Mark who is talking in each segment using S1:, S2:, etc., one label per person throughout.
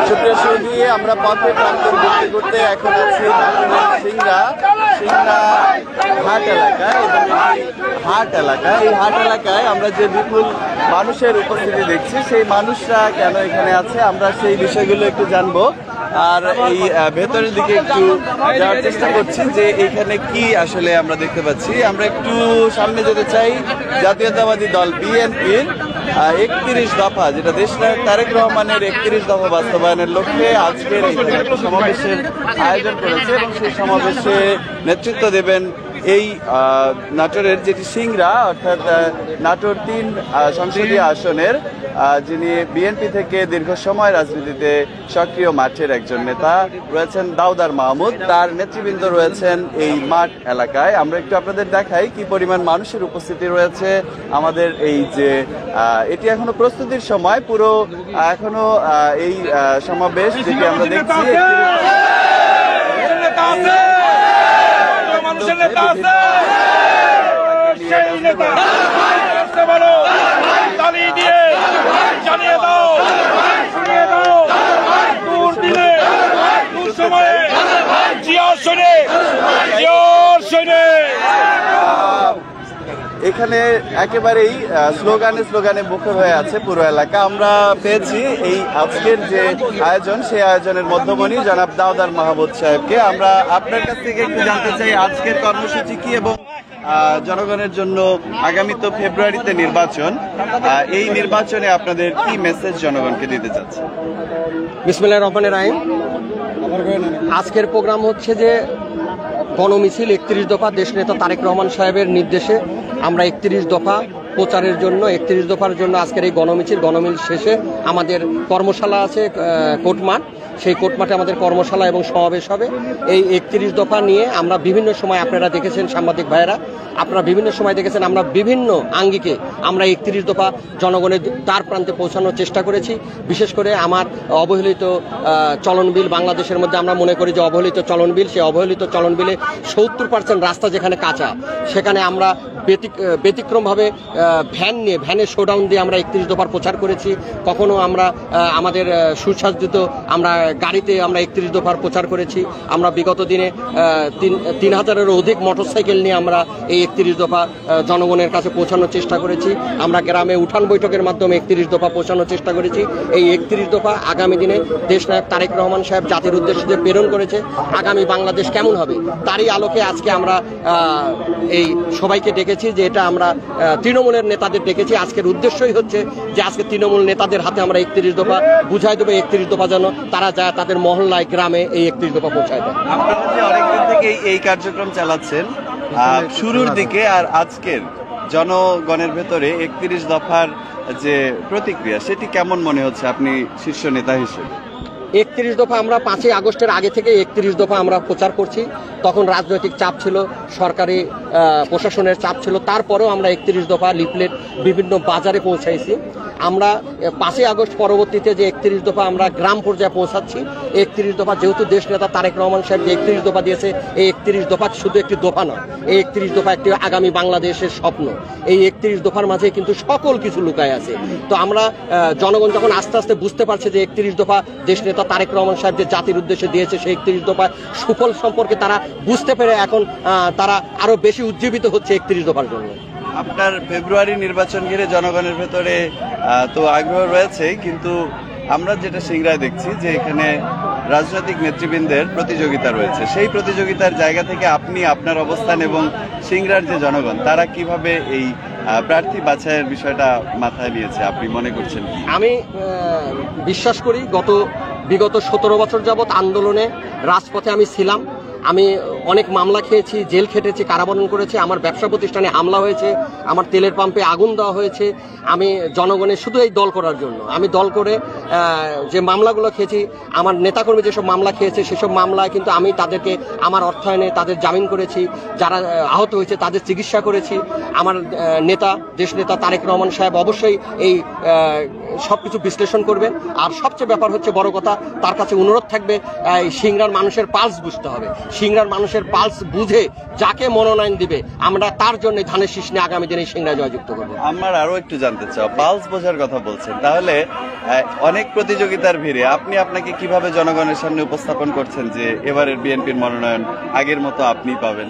S1: সুপ্রিয় সহযোগী, আমরা পথে প্রান্তর ঘুরতে ঘুরতে এখন আছি সিংড়া হাট এলাকায় এবং হাট এলাকায় এই হাট এলাকায় আমরা যে বিপুল মানুষের উপস্থিতি দেখছি, সেই মানুষরা কেন এখানে আছে আমরা সেই বিষয়গুলো একটু জানবো। আর এই ভেতরের দিকে একটু যাওয়ার চেষ্টা করছি যে এখানে কি আসলে আমরা দেখতে পাচ্ছি। আমরা একটু সামনে যেতে চাই। জাতীয়তাবাদী দল বিএনপির 31 দফা, যেটা দেশনায়ক তারেক রহমানের 31 দফা বাস্তবায়নের লক্ষ্যে আজকের একটা সমাবেশের আয়োজন করেছে এবং সেই সমাবেশে নেতৃত্ব দেবেন এই নাটোরের যেটি সিংড়া অর্থাৎ নাটোর 3 সংসদীয় আসনের যিনি বিএনপি থেকে দীর্ঘ সময় রাজনীতিতে সক্রিয় মাঠের একজন নেতা রয়েছেন দাউদার মাহমুদ, তার নেতৃবৃন্দ রয়েছেন এই মাঠ এলাকায়। আমরা একটু আপনাদের দেখাই কি পরিমাণ মানুষের উপস্থিতি রয়েছে আমাদের এই যে এটি এখনো প্রস্তুতির সময়, পুরো এখনো এই সমাবেশ যেটি আমরা দেখছি এখানে একেবারেই স্লোগানে মুখর হয়ে আছে পুরো এলাকা। আমরা পেয়েছি এই আজকের যে আয়োজন, সেই আয়োজনের মধ্যমণি জনাব দাউদার মাহমুদ সাহেবকে। আমরা আপনার কাছ থেকে একটু জানতে চাই আজকের কর্মসূচি কি এবং জনগণের জন্য আগামী তো ফেব্রুয়ারিতে নির্বাচন, এই নির্বাচনে আপনাদের কি মেসেজ জনগণকে দিতে চাচ্ছেন?
S2: বিসমিল্লাহির রহমানির রহিম। আজকের প্রোগ্রাম হচ্ছে যে গণমিছিল 31 দফা দেশনেতা তারেক রহমান সাহেবের নির্দেশে আমরা 31 দফা প্রচারের জন্য 31 দফার জন্য আজকের এই গণমিছিল শেষে আমাদের কর্মশালা আছে কোর্টমাঠ, সেই কোর্টমাঠে আমাদের কর্মশালা এবং সমাবেশ হবে। এই 31 দফা নিয়ে আমরা বিভিন্ন সময়, আপনারা দেখেছেন সাংবাদিক ভাইয়েরা, আপনারা বিভিন্ন সময় দেখেছেন আমরা বিভিন্ন আঙ্গিকে আমরা 31 দফা জনগণের দ্বার প্রান্তে পৌঁছানোর চেষ্টা করেছি। বিশেষ করে আমার অবহেলিত চলন বিল, বাংলাদেশের মধ্যে আমরা মনে করি যে অবহেলিত চলন বিল, সেই অবহেলিত চলন বিলে 70% রাস্তা যেখানে কাঁচা, সেখানে আমরা ব্যতিক্রমভাবে ভ্যানে শোডাউন দিয়ে আমরা 31 দফার প্রচার করেছি। কখনো আমরা আমাদের সুসজ্জিত আমরা গাড়িতে আমরা 31 দফার প্রচার করেছি। আমরা বিগত দিনে 3000-এরও অধিক মোটরসাইকেল নিয়ে আমরা এই 31 দফা জনগণের কাছে পৌঁছানোর চেষ্টা করেছি। আমরা গ্রামে উঠান বৈঠকের মাধ্যমে 31 দফা পৌঁছানোর চেষ্টা করেছি। এই 31 দফা আগামী দিনে দেশনায়ক তারেক রহমান সাহেব জাতির উদ্দেশ্যে প্রেরণ করেছে। আগামী বাংলাদেশ কেমন হবে তারই আলোকে আজকে আমরা এই সবাইকে ডেকেছি, যে এটা আমরা তৃণমূলের নেতাদের ডেকেছি। আজকের উদ্দেশ্যই হচ্ছে যে আজকে তৃণমূল নেতাদের হাতে আমরা 31 দফা বুঝাই দেবো, 31 দফা যেন তারা যায় তাদের মহল্লায় গ্রামে এই 31 দফা পৌঁছায় দেয়।
S1: আপনারা যে অনেকদিন থেকে এই কার্যক্রম চালাচ্ছেন, শুরুর দিকে আর আজকের জনগণের ভেতরে 31 দফার যে প্রতিক্রিয়া, সেটি কেমন মনে হচ্ছে আপনি শীর্ষ নেতা হিসেবে?
S2: 31 দফা আমরা 5ই আগস্টের আগে থেকে 31 দফা আমরা প্রচার করছি। তখন রাজনৈতিক চাপ ছিল, সরকারি প্রশাসনের চাপ ছিল, তারপরেও আমরা 31 দফা লিফলেট বিভিন্ন বাজারে পৌঁছাইছি। আমরা 5ই আগস্ট পরবর্তীতে যে 31 দফা আমরা গ্রাম পর্যায়ে পৌঁছাচ্ছি। 31 দফা যেহেতু দেশ নেতা তারেক রহমান সাহেব যে 31 দফা দিয়েছে, এই 31 দফা শুধু একটি দফা নয়, এই 31 দফা একটি আগামী বাংলাদেশের স্বপ্ন। এই 31 দফার মাঝে কিন্তু সকল কিছু লুকায় আছে। তো আমরা জনগণ যখন আস্তে আস্তে বুঝতে পারছে যে 31 দফা দেশ নেতা তারেক রহমান সাহেব যে জাতির উদ্দেশ্যে দিয়েছে, সেই 31 দফা সুফল সম্পর্কে তারা বুঝতে পেরে এখন তারা আরো বেশি উজ্জীবিত হচ্ছে 31 দফার জন্য।
S1: আপনার ফেব্রুয়ারি নির্বাচন ঘিরে জনগণের ভেতরে তো আগ্রহ রয়েছে, কিন্তু আমরা যেটা সিংড়ায় দেখছি যে এখানে রাজনৈতিক নেতৃবৃন্দের প্রতিযোগিতা রয়েছে। সেই প্রতিযোগিতার জায়গা থেকে আপনি আপনার অবস্থান এবং সিংড়ার যে জনগণ তারা কিভাবে এই প্রার্থী বাছাইয়ের বিষয়টা মাথায় নিয়েছে আপনি মনে করছেন?
S2: আমি বিশ্বাস করি বিগত 17 বছর যাবৎ আন্দোলনে রাজপথে আমি ছিলাম। আমি অনেক মামলা খেয়েছি, জেল খেটেছি, কারাবরণ করেছি। আমার ব্যবসা প্রতিষ্ঠানে হামলা হয়েছে, আমার তেলের পাম্পে আগুন দেওয়া হয়েছে। আমি জনগণের শুধু এই দল করার জন্য, আমি দল করে যে মামলাগুলো খেয়েছি, আমার নেতাকর্মী যেসব মামলা খেয়েছে সেসব মামলায় কিন্তু আমি তাদেরকে আমার অর্থায়নে তাদের জামিন করেছি, যারা আহত হয়েছে তাদের চিকিৎসা করেছি। আমার নেতা দেশনেতা তারেক রহমান সাহেব অবশ্যই এই সবকিছু বিশ্লেষণ করবেন। আর সবচেয়ে ব্যাপার হচ্ছে বড় কথা, তার কাছে অনুরোধ থাকবে এই সিংড়ার মানুষের পালস বুঝতে হবে। সিংড়ার মানুষ মানুষের পালস বুঝে যাকে মনোনয়ন দিবে আমরা তার জন্য ধানের শীষ নিয়ে আগামী দিনে সিংড়া জয়যুক্ত করবো।
S1: আমার আরো একটু জানতে চাও, পালস বোঝার কথা বলছেন, তাহলে অনেক প্রতিযোগিতার ভিড়ে আপনি আপনাকে কিভাবে জনগণের সামনে উপস্থাপন করছেন যে এবারের বিএনপির মনোনয়ন আগের মতো আপনি পাবেন?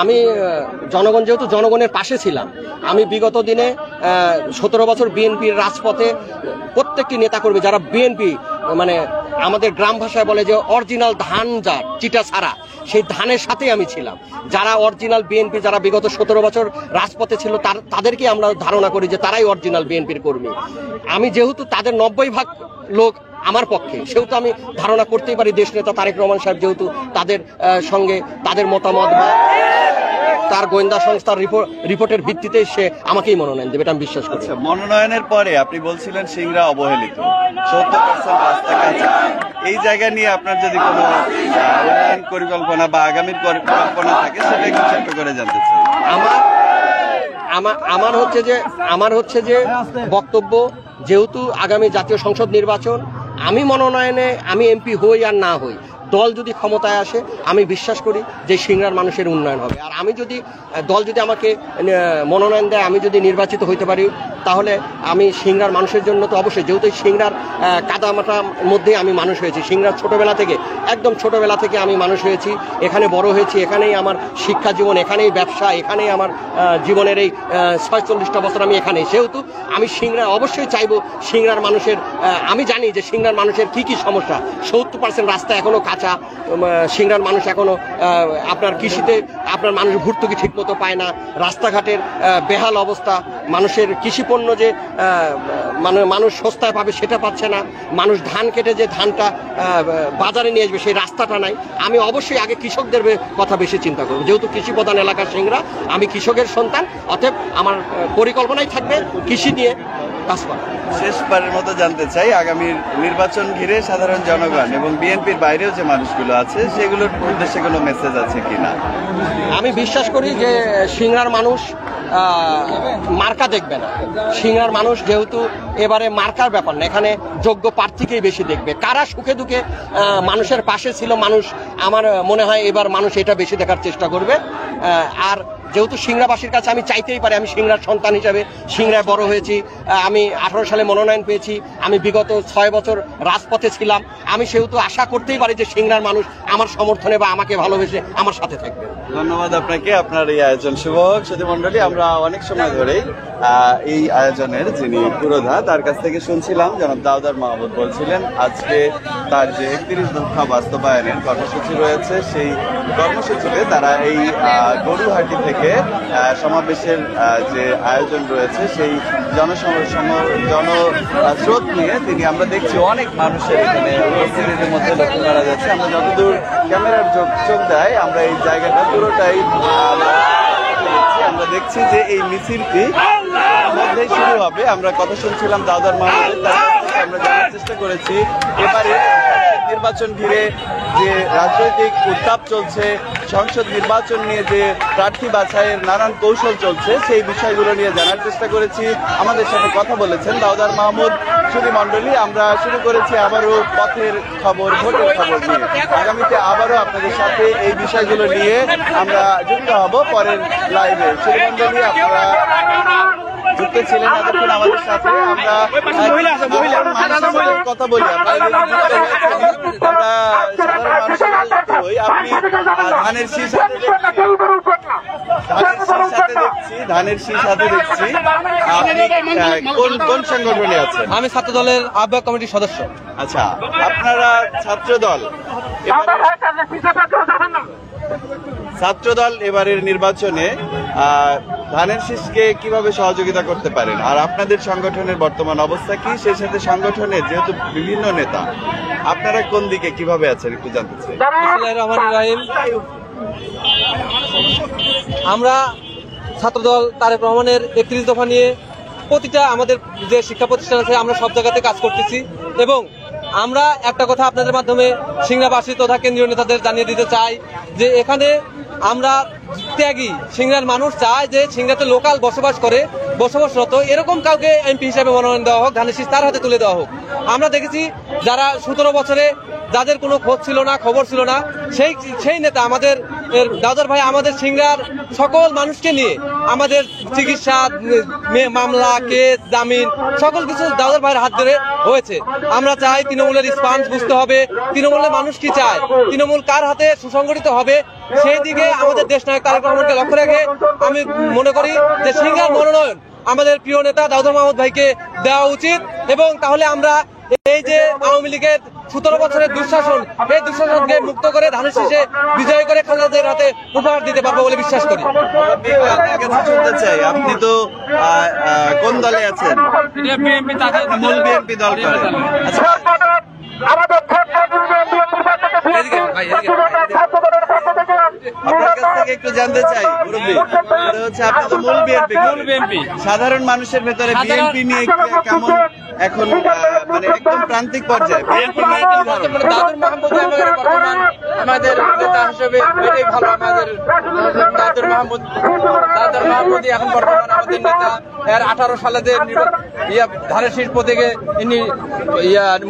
S2: আমি জনগণ যেহেতু জনগণের পাশে ছিলাম, আমি বিগত দিনে 17 বছর বিএনপির রাজপথে প্রত্যেকটি নেতাকর্মী যারা বিএনপি মানে আমাদের গ্রাম ভাষায় বলে যে অরিজিনাল ধান যার চিটা ছাড়া, সেই ধানের সাথেই আমি ছিলাম। যারা অরিজিনাল বিএনপি, যারা বিগত 17 বছর রাজপথে ছিল তাদেরকে আমরা ধারণা করি যে তারাই অরিজিনাল বিএনপির কর্মী। আমি যেহেতু তাদের 90% লোক আমার পক্ষে, সেহেতু আমি ধারণা করতেই পারি দেশ নেতা তারেক রহমান সাহেব যেহেতু তাদের সঙ্গে তাদের মতামত বা তার গোয়েন্দা সংস্থার রিপোর্টের ভিত্তিতে সে আমাকেই মনোনয়ন দেবে, এটা আমি বিশ্বাস করি।
S1: মনোনয়নের পরে আপনি বলছিলেন সিংড়া অবহেলিত, 70% রাস্তা কাঁচা। এই জায়গা নিয়ে আপনার যদি কোনো উন্নয়ন পরিকল্পনা বা আগামীর পরিকল্পনা থাকে সেটা একটু ছোট্ট করে জানতে চাই।
S2: আমার হচ্ছে যে বক্তব্য, যেহেতু আগামী জাতীয় সংসদ নির্বাচন, আমি মনোনয়নে আমি এমপি হই আর না হই, দল যদি ক্ষমতায় আসে আমি বিশ্বাস করি যে সিংড়ার মানুষের উন্নয়ন হবে। আর আমি যদি দল যদি আমাকে মনোনয়ন দেয়, আমি যদি নির্বাচিত হইতে পারি, তাহলে আমি সিংড়ার মানুষের জন্য তো অবশ্যই, যেহেতু সিংড়ার কাদামাটার মধ্যে আমি মানুষ হয়েছি, সিংড়ার ছোটবেলা থেকে একদম ছোটবেলা থেকে আমি মানুষ হয়েছি, এখানে বড় হয়েছি, এখানেই আমার শিক্ষা জীবন, এখানেই ব্যবসা, এখানেই আমার জীবনের এই 46টা বছর আমি এখানেই। সেহেতু আমি সিংড়া অবশ্যই চাইবো সিংড়ার মানুষের, আমি জানি যে সিংড়ার মানুষের কি কি সমস্যা। 70% রাস্তা এখনো কাঁচা, সিংড়ার মানুষ এখনো আপনার কৃষিতে আপনার মানুষ ভর্তুকি ঠিক মতো পায় না, রাস্তাঘাটের বেহাল অবস্থা, মানুষের কৃষিপণ্য যে মানে মানুষ সস্তায় পাবে সেটা পাচ্ছে না, মানুষ ধান কেটে যে ধানটা বাজারে নিয়ে আসবে সেই রাস্তাটা নাই। আমি অবশ্যই আগে কৃষকদের কথা বেশি চিন্তা করব, যেহেতু কৃষি প্রধান এলাকার সিংড়া, আমি কৃষকের সন্তান, অতএব আমার পরিকল্পনাই থাকবে কৃষি নিয়ে কাজ করা।
S1: শেষবারের মতো জানতে চাই, আগামীর নির্বাচন ঘিরে সাধারণ জনগণ এবং বিএনপির বাইরেও যে মানুষগুলো আছে সেগুলোর উদ্দেশ্যে কোনো মেসেজ আছে কিনা?
S2: আমি বিশ্বাস করি যে সিংড়ার মানুষ মার্কা দেখবে না। সিংড়ার মানুষ যেহেতু এবারে মার্কার ব্যাপার না, এখানে যোগ্য প্রার্থীকেই বেশি দেখবে। কারা সুখে দুঃখে মানুষের পাশে ছিল মানুষ, আমার মনে হয় এবার মানুষ এটা বেশি দেখার চেষ্টা করবে। আর যেহেতু সিংড়াবাসীর কাছে আমি চাইতেই পারি, আমি সিংড়ার সন্তান হিসাবে সিংড়ায় বড় হয়েছি, আমি 18 সালে মনোনয়ন পেয়েছি, আমি বিগত 6 বছর রাজপথে ছিলাম, আমি সেহেতু আশা করতেই পারি যে সিংড়ার মানুষ আমার সমর্থনে বা আমাকে ভালোবেসে আমার সাথে থাকবে।
S1: ধন্যবাদ আপনাকে, আপনার এই আয়োজন শুভ হোক। সুধী মণ্ডলী, আমরা অনেক সময় ধরেই এই আয়োজনের যিনি পুরোধা তার কাছ থেকে শুনছিলাম, জনাব দাউদার মাহমুদ বলছিলেন আজকে তার যে 31 দফা বাস্তবায়নের কর্মসূচি রয়েছে, সেই কর্মসূচিতে তারা এই গরুহাটি থেকে সমাবেশের যে আয়োজন রয়েছে সেই জনস্রোত নিয়ে আমরা দেখছি অনেক মানুষের এখানে উপস্থিতির মধ্যে লক্ষ্য করা যাচ্ছে। আমরা যতদূর ক্যামেরার চোখ দেয় আমরা এই জায়গাটা পুরোটাই আমরা দেখছি যে এই মিছিলটি মধ্যেই শুরু হবে। আমরা কথা শুনছিলাম দাউদার মাহমুদের, আমরা জানার চেষ্টা করেছি এবারে নির্বাচন ঘিরে যে রাজনৈতিক উত্তাপ চলছে, সংসদ নির্বাচন নিয়ে যে প্রার্থী বাছাইয়ের নানান কৌশল চলছে, সেই বিষয়গুলো নিয়ে জানার চেষ্টা করেছি। আমাদের সাথে কথা বলেছেন দাউদার মাহমুদ। সুধী মণ্ডলী, আমরা শুরু করেছি আবারও পথের খবর, ভোটের খবর নিয়ে। আগামীতে আবারও আপনাদের সাথে এই বিষয়গুলো নিয়ে আমরা যুক্ত হব পরের লাইভে। সুধী মণ্ডলী, আপনারা যুক্ত ছিলেন এতক্ষণ আমাদের সাথে। আমরা কথা বলি, আমরা সাধারণ মানুষের হই। আপনি ধানের শীষ হাতে দেখছি, আপনি কোন সংগঠনে আছেন?
S3: আমি ছাত্র দলের আহ্বায়ক কমিটির সদস্য।
S1: আচ্ছা, আপনারা ছাত্রদল এবারের নির্বাচনে ধানের শীষকে কিভাবে সহযোগিতা করতে পারেন, আর আপনাদের সংগঠনের বর্তমান অবস্থা কি, সেই সাথে সংগঠনের যেহেতু বিভিন্ন নেতা, আপনারা কোন দিকে কিভাবে আছেন একটু জানতে চাই।
S3: আমরা ছাত্রদল তারেক রহমানের 31 দফা নিয়ে প্রতিটা আমাদের যে শিক্ষা প্রতিষ্ঠান আছে আমরা সব জায়গাতে কাজ করতেছি, এবং আমরা একটা কথা আপনাদের মাধ্যমে সিংড়াবাসী তথা কেন্দ্রীয় নেতাদের জানিয়ে দিতে চাই যে এখানে আমরা ত্যাগী সিংড়ার মানুষ চায় যে সিংড়াতে লোকাল বসবাসরত এরকম কাউকে এমপি হিসাবে মনোনয়ন দেওয়া হোক, ধানের শীষ তার হাতে তুলে দেওয়া হোক। আমরা দেখেছি যারা 17 বছরে যাদের কোনো খোঁজ ছিল না, খবর ছিল না, সেই নেতা আমাদের দাউদার ভাই আমাদের সিংড়ার সকল মানুষকে নিয়ে আমাদের চিকিৎসা, মামলা, কেস, জামিন সকল কিছু দাউদার ভাইয়ের হাত ধরে হয়েছে। আমরা চাই তৃণমূলের রেসপন্স বুঝতে হবে, তৃণমূলের মানুষ কি চায়, তৃণমূল কার হাতে সুসংগঠিত হবে, সেই দিকে আমাদের দেশ নায়ক তারেক রহমানকে লক্ষ্য রেখে আমি মনে করি যে সিংড়ার মনোনয়ন আমাদের প্রিয় নেতা দাউদ মাহমুদ ভাইকে দেওয়া উচিত, এবং তাহলে আমরা এই যে আওয়ামী লীগের 17 বছরের দুঃশাসন, এই দুঃশাসনকে মুক্ত করে ধানের শীষে বিজয় করে খালেদাদের হাতে উপহার দিতে পারবো বলে বিশ্বাস করি।
S1: আপনার কাছে শুনতে চাই, আপনি তো কোন দলে আছেন? মূল বিএনপি দল করেন। আচ্ছা, আপনার কাছ থেকে একটু জানতে চাই মুরব্বী, সেটা হচ্ছে আপনি তো মূল বিএনপি, সাধারণ মানুষের ভেতরে বিএনপি নিয়ে কেমন এখন মানে একদম প্রান্তিক পর্যায়ে বিএনপি নিয়ে কি ধারণা?
S4: দাদুর মাহমুদ আমাদের নেতা হিসেবে এটাই ভালো। আমাদের দাদুর মাহমুদই এখন বর্তমান আমাদের নেতা। এর 18 সালে যে ধানের শীষ প্রতীকে ইনি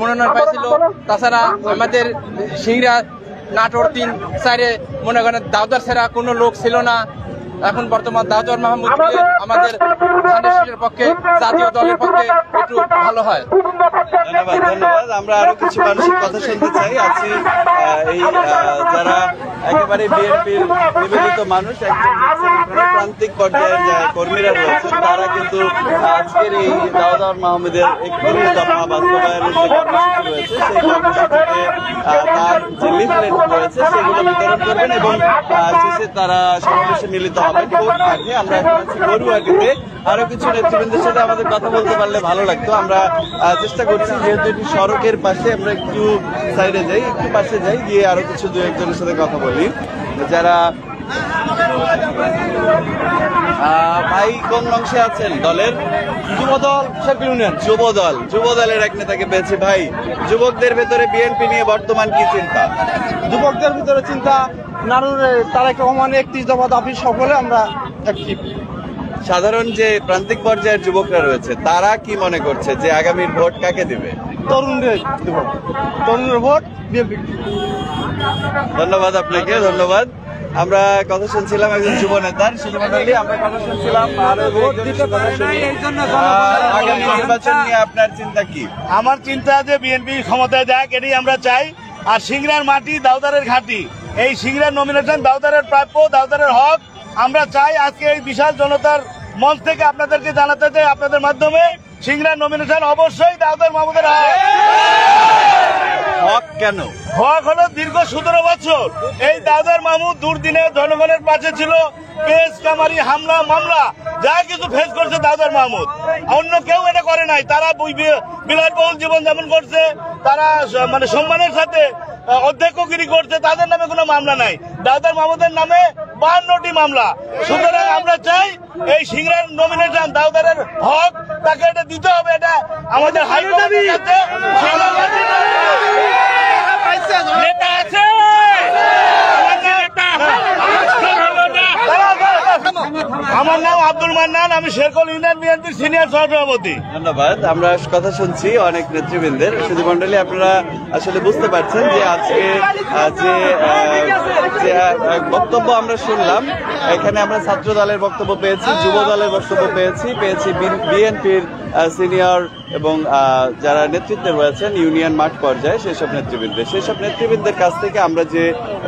S4: মনোনয়ন পাইছিল। তাছাড়া আমাদের সিংড়া নাটোর 3-4 মনে করেন দাউদার ছাড়া কোনো লোক ছিল না। এখন বর্তমান দাউদার মাহমুদ আমাদের ধানের শীষের পক্ষে, জাতীয় দলের পক্ষে একটু ভালো হয়।
S1: ধন্যবাদ, ধন্যবাদ। আমরা আরো কিছু মানুষের কথা শুনতে চাই। আছি এই যারা একেবারে বিএনপির নিবেদিত মানুষ, একজন প্রান্তিক পর্যায়ের কর্মীরা রয়েছেন, তারা কিন্তু আজকের এই দাউদ মাহমুদের 31 দফা বাস্তবায়নের যে কর্মসূচি রয়েছে, সেই কর্মসূচিতে তার যে লিফলেট রয়েছে সেগুলো বিতরণ করবেন এবং শেষে তারা সমাবেশে মিলিত হবেন কোর্ট মাঠে। আমরা এখন আছি গরুয়াটিতে। আরো কিছু নেতৃবৃন্দের সাথে আমাদের কথা বলতে পারলে ভালো লাগতো। আমরা চেষ্টা করছি, যেহেতু এটি সড়কের পাশে, আমরা একটু সাইডে যাই, একটু পাশে যাই, গিয়ে আরো কিছু 2-1 জনের সাথে কথা বলি যারা ভাই কোন অংশে আছেন দলের?
S3: যুবদল শেরপুর ইউনিয়ন।
S1: যুব দলের এক নেতাকে পেয়েছি। ভাই, যুবকদের ভেতরে বিএনপি নিয়ে বর্তমান কি চিন্তা?
S5: যুবকদের ভিতরে চিন্তা, নানুরে তারেক রহমান 31 দফা দাবি সফলে আমরা অ্যাক্টিভ।
S1: সাধারণ যে প্রান্তিক পর্যায়ের যুবকরা রয়েছে তারা কি মনে করছে যে আগামীর ভোট কাকে দিবে?
S5: তরুণদের দেব, তরুণের ভোট বিএনপি।
S1: ধন্যবাদ আপনাকে, ধন্যবাদ। আমরা কথা শুনছিলাম একজন যুব নেতার, শুধুমাত্র আমরা কথা শুনছিলাম। আগামী নির্বাচন নিয়ে আপনার চিন্তা কি?
S6: আমার চিন্তা যে বিএনপি ক্ষমতায় যাক, এটাই আমরা চাই। আর সিংড়ার মাটি দাউদারের ঘাঁটি, এই সিংড়ার নমিনেশন দাউদারের প্রাপ্য, দাউদারের হক। আমরা চাই আজকে এই বিশাল জনতার মঞ্চ থেকে আপনাদেরকে জানাতে চাই, আপনাদের মাধ্যমে সিংড়ার নমিনেশন অবশ্যই দাউদার মাহমুদের
S1: হক। কেন
S6: হক? হলো দীর্ঘ 17 বছর এই দাউদার মাহমুদ দুর্দিনে জনগণের পাশে ছিল। কেস কামারি, হামলা, মামলা যা কিছু ফেস করছে দাউদার মাহমুদ, অন্য কেউ এটা করে নাই। তারা বিলাসবহুল জীবন যাপন করছে, তারা মানে সম্মানের সাথে অধ্যক্ষগিরি করছে, তাদের নামে কোনো মামলা নাই। দাউদার মাহমুদের নামে 52টি মামলা। সুতরাং আমরা চাই এই সিংড়ার নমিনেশন দাউদারের হক, তাকে এটা দিতে হবে। এটা আমাদের হাইকোর্টের কাছে নেতা আছে। আমার নাম আব্দুল মান্নান, আমি শেরকল ইউনিয়ন বিএনপির সিনিয়র সহসভাপতি।
S1: ধন্যবাদ। আমরা কথা শুনছি অনেক নেতৃবৃন্দের। শুধু মন্ডলী, আপনারা আসলে বুঝতে পারছেন যে আজকে যে বক্তব্য আমরা শুনলাম, এখানে আমরা ছাত্র দলের বক্তব্য পেয়েছি, যুব দলের বক্তব্য পেয়েছি বিএনপির সিনিয়র এবং যারা নেতৃত্বে রয়েছেন ইউনিয়ন মাঠ পর্যায়ে সেসব নেতৃবৃন্দের কাছ থেকে আমরা যে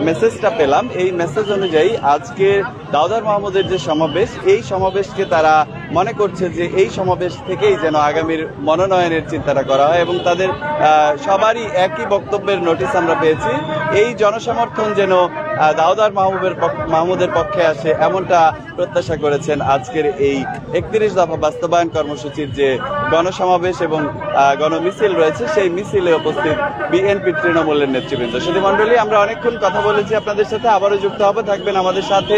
S1: মেসেজটা পেলাম, এই মেসেজ অনুযায়ী আজকে দাউদার মাহমুদের যে সমাবেশ, এই সমাবেশকে তারা মনে করছে যে এই সমাবেশ থেকেই যেন আগামীর মনোনয়নের চিন্তাটা করা হয় এবং তাদের সবারই একই বক্তব্যের নোটিশ আমরা পেয়েছি। এই জনসমর্থন যেন দাউদার মাহমুদের পক্ষে আসে, এমনটা প্রত্যাশা করেছেন আজকের এই 31 দফা বাস্তবায়ন কর্মসূচির যে গণসমাবেশ এবং গণমিছিল রয়েছে, সেই মিছিলে উপস্থিত বিএনপি তৃণমূলের নেতৃবৃন্দ। শুধু মন্ডলী, আমরা অনেকক্ষণ কথা বলেছি আপনাদের সাথে, আবারও যুক্ত হবে, থাকবেন আমাদের সাথে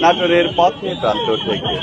S1: নাটোরের পথে প্রান্তর থেকে।